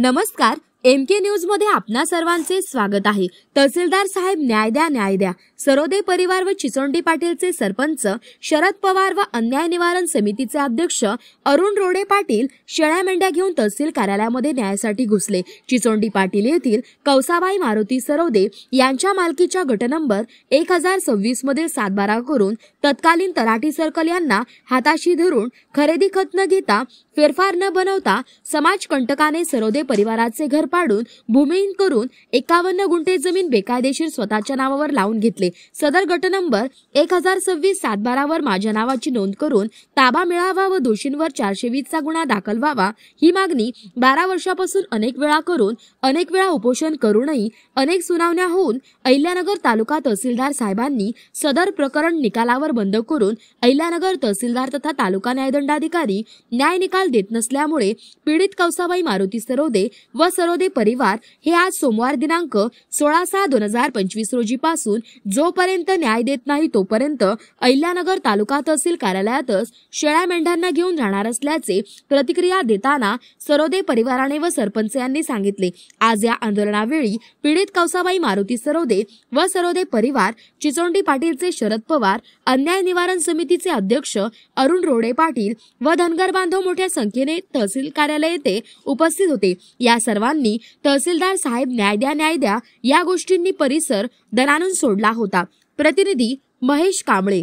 नमस्कार, MK news मध्ये आपणा सर्वांचे स्वागत आहे। तहसीलदार साहेब न्याय द्या न्याय द्या। सरोदे परिवार व चिचोंडी पाटीलचे सरपंच शरद पवार व अन्याय निवारण समितीचे अध्यक्ष अरुण रोडे पाटील शेळ्या मेंढ्या घेऊन तहसील कार्यालयामध्ये न्यायासाठी घुसले। चिचोंडी पाटील येथील कौसाबाई मारुती सरोदे यांच्या मालकीच्या गट नंबर 1026 मधील सातबारा करून तत्कालीन तलाठी सर्कल यांना हाताशी धरून खरेदी खत न घेता फेरफार न बनवता समाज कंटकाने सरोदे परिवाराचे घर पाडून भूमिहीन करून 51 गुंठे जमीन बेकायदेशीर स्वतःच्या नावावर लावून घेतले। सदर गट नंबर 1026 सातबारावर माझ्या नावाची नोंद करून ताबा मिळावा व दोषींवर 420 चा गुन्हा दाखल व्हावा ही मागणी 12 वर्षापासून अनेक वेळा करून अनेक वेळा उपोषण करूनही अनेक सुनावण्या होऊन अहिल्यानगर तालुका तहसीलदार साहेबांनी सदर प्रकरण निकालावर बंद करून अहिल्यानगर तहसीलदार तथा तालुका न्यायदंडाधिकारी न्याय निकाल देत नसल्यामुळे पीडित कौसाबाई मारुती सरोदे व सरोदे परिवार हे आज सोमवार दिनांक 16/6/2025 रोजी पासून जोपर्यंत न्याय देत नाही तोपर्यंत अहिल्यानगर तालुका तहसील कार्यालयातच शेळ्या मेंढ्यांना घेऊन राहणार असल्याचे प्रतिक्रिया देताना सरोदे परिवाराने व सरपंच यांनी सांगितले। आज या आंदोलनावेळी पीडित कौसाबाई मारुती सरोदे व सरोदे परिवार, चिचोंडी पाटीलचे शरद पवार, अन्याय निवारण समितीचे अध्यक्ष अरुण रोडे पाटील व धनगर बांधव मोठ्या संख्येने तहसील कार्यालय येथे उपस्थित होते। या सर्वांनी तहसीलदार साहेब न्याय द्या या गोष्टींनी परिसर दणाणून सोडला होता। प्रतिनिधी महेश कांबळे।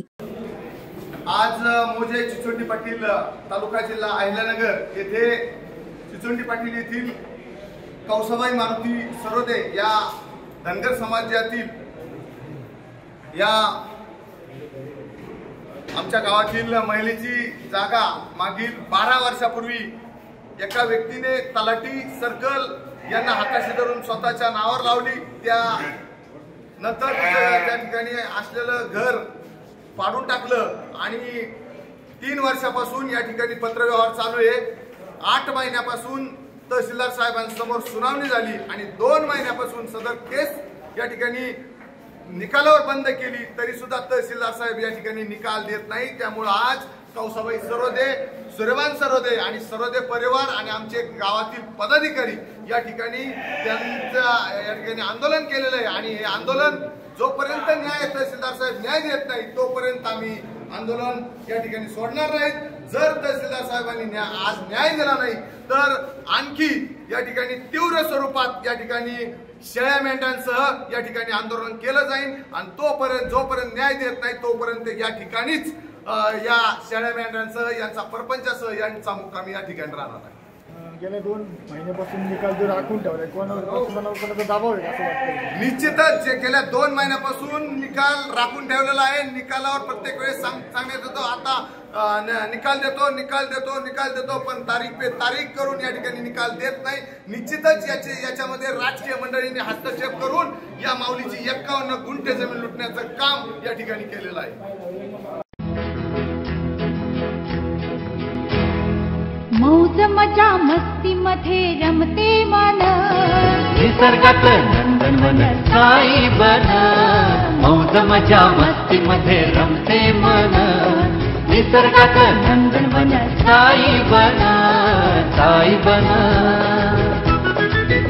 आज मोजे चिचोंडी पाटील तालुका जिल्हा अहिल्यानगर येथे चिचोंडी पाटील येथील कौसाबाई मारुती सरोदे या धनगर समाजातील या आमच्या गावातील महिलेची जागा मागील 12 वर्षापूर्वी एका व्यक्तीने तलाठी सर्कल यांना हाताशी धरून स्वतःच्या नावावर लावली। त्या नंतर त्या ठिकाणी असलेलं घर पाडून टाकलं आणि 3 वर्षापासून या ठिकाणी पत्रव्यवहार चालू आहे। 8 महिन्यापासून तहसीलदार साहेबांसमोर सुनावणी झाली आणि 2 महिन्यापासून सदर केस या ठिकाणी निकालावर बंद केली, तरी सुद्धा तहसीलदार साहेब या ठिकाणी निकाल देत नाही। त्यामुळे आज कौसाबाई सरोदे, सूर्यवान सरोदे आणि सरोदे परिवार आणि आमचे गावातील पदाधिकारी या ठिकाणी आंदोलन केलेलं आहे आणि हे आंदोलन जोपर्यंत तहसीलदार साहेब न्याय देत नाही तोपर्यंत आम्ही आंदोलन या ठिकाणी सोडणार नाहीत। जर तहसीलदार साहेबांनी आज न्याय दिला नाही तर आणखी या ठिकाणी तीव्र स्वरूपात या ठिकाणी शेळ्या मेंढ्यांसह या ठिकाणी आंदोलन केलं जाईल आणि जोपर्यंत न्याय देत नाही तोपर्यंत या ठिकाणीच या शेळ्या मेंढ्यांसह यांचा परपंचासह यांचा मुक्काम या ठिकाणी राहणार आहे। गेल्या 2 महिन्यापासून निकाल जो राखून ठेवलाय कोणावर दबाव आहे असं वाटतं? निश्चितच गेल्या 2 महिन्यापासून निकाल राखून ठेवलेला आहे। निकालावर प्रत्येक वेळेस सांगत होतो आता निकाल देतो पण तारीख पे तारीख करून या ठिकाणी निकाल देत नाही। निश्चितच याच्यामध्ये राजकीय मंडळींनी हस्तक्षेप करून या माऊलीची 51 गुंठे जमीन लुटण्याचं काम या ठिकाणी केलेलं आहे। मौज मजा मस्ती मध्ये रमते मन, निसर्गात नंदनवन साई बन। मौज मजा मस्ती मध्ये रमते मन, निसर्गात नंदनवन साई बन, साई बन।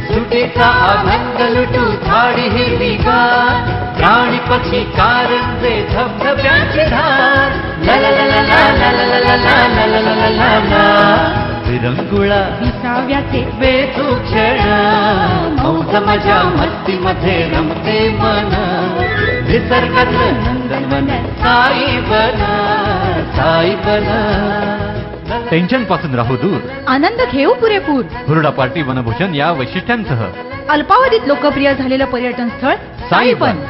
सुटेचा आनंद लुटू झाडी हिरवीगार, प्राणी पक्षी कारंजे धबधब्याची धार, ला ला ला ला ला ला ला ला ला ला ला ला विरंगुळा विसाव्याचे बेतू क्षण। मौज मजा मस्ती मध्ये रमते मन, निसर्गात नंदनवन साई बन, साई बन। टेन्शन पासून राहू दूर, आनंद घेऊ पुरेपूर। हुरडा पार्टी वनभूषण या वैशिष्ट्यांसह अल्पावधीत लोकप्रिय झालेलं पर्यटन स्थळ साईबन।